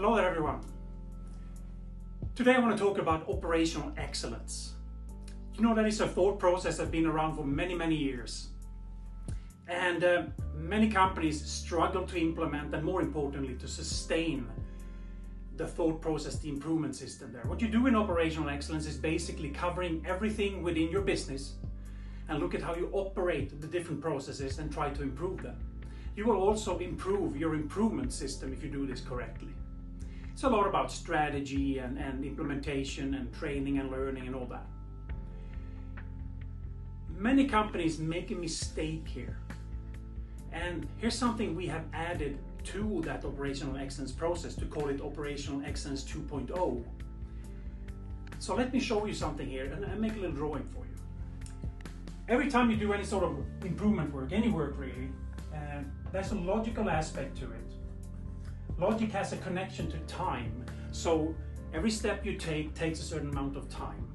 Hello there everyone. Today I want to talk about operational excellence. You know, that is a thought process that's been around for many years. And many companies struggle to implement and, more importantly, to sustain the thought process, the improvement system there. What you do in operational excellence is basically covering everything within your business and look at how you operate the different processes and try to improve them. You will also improve your improvement system if you do this correctly. It's a lot about strategy and implementation and training and learning and all that. Many companies make a mistake here. And here's something we have added to that operational excellence process to call it Operational Excellence 2.0. So let me show you something here and make a little drawing for you. Every time you do any sort of improvement work, any work really, there's a logical aspect to it. Logic has a connection to time, so every step you take takes a certain amount of time,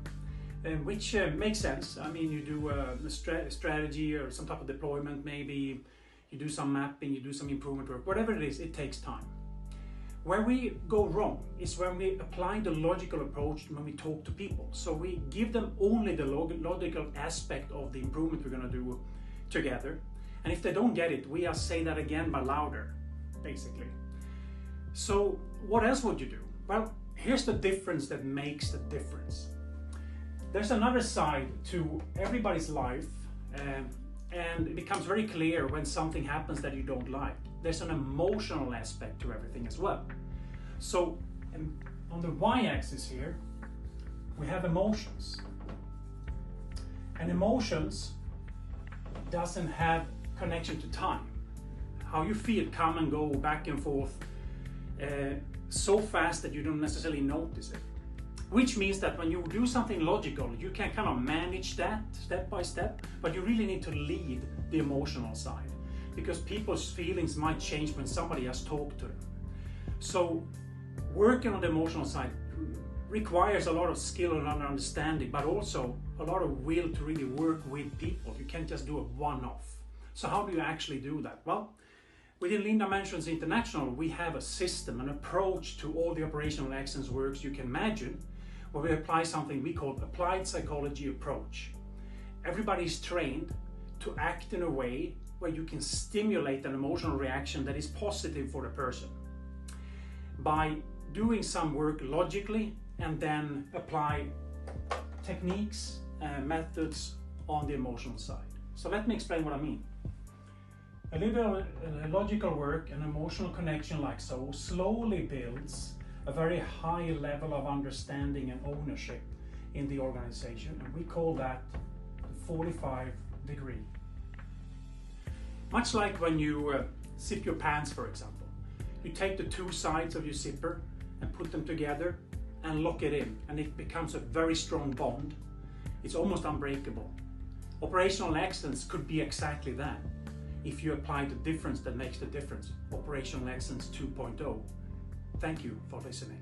which makes sense. I mean, you do a strategy or some type of deployment, maybe you do some mapping, you do some improvement work, whatever it is, it takes time. Where we go wrong is when we apply the logical approach when we talk to people. So we give them only the logical aspect of the improvement we're going to do together. And if they don't get it, we say that again but louder, basically. So what else would you do? Well, here's the difference that makes the difference. There's another side to everybody's life, and it becomes very clear when something happens that you don't like. There's an emotional aspect to everything as well. So on the y-axis here, we have emotions. And emotions doesn't have connection to time. How you feel come and go back and forth so fast that you don't necessarily notice it. Which means that when you do something logical, you can kind of manage that step by step, but you really need to lead the emotional side because people's feelings might change when somebody has talked to them. So working on the emotional side requires a lot of skill and understanding, but also a lot of will to really work with people. You can't just do a one-off. So how do you actually do that? Well, within Lean Dimensions International, we have a system, an approach to all the operational excellence works you can imagine, where we apply something we call applied psychology approach. Everybody's trained to act in a way where you can stimulate an emotional reaction that is positive for the person by doing some work logically and then apply techniques and methods on the emotional side. So let me explain what I mean. A little logical work and emotional connection like so slowly builds a very high level of understanding and ownership in the organization, and we call that the 45 degree. Much like when you zip your pants, for example. You take the two sides of your zipper and put them together and lock it in, and it becomes a very strong bond. It's almost unbreakable. Operational excellence could be exactly that. If you apply the difference that makes the difference. Operational Excellence 2.0. Thank you for listening.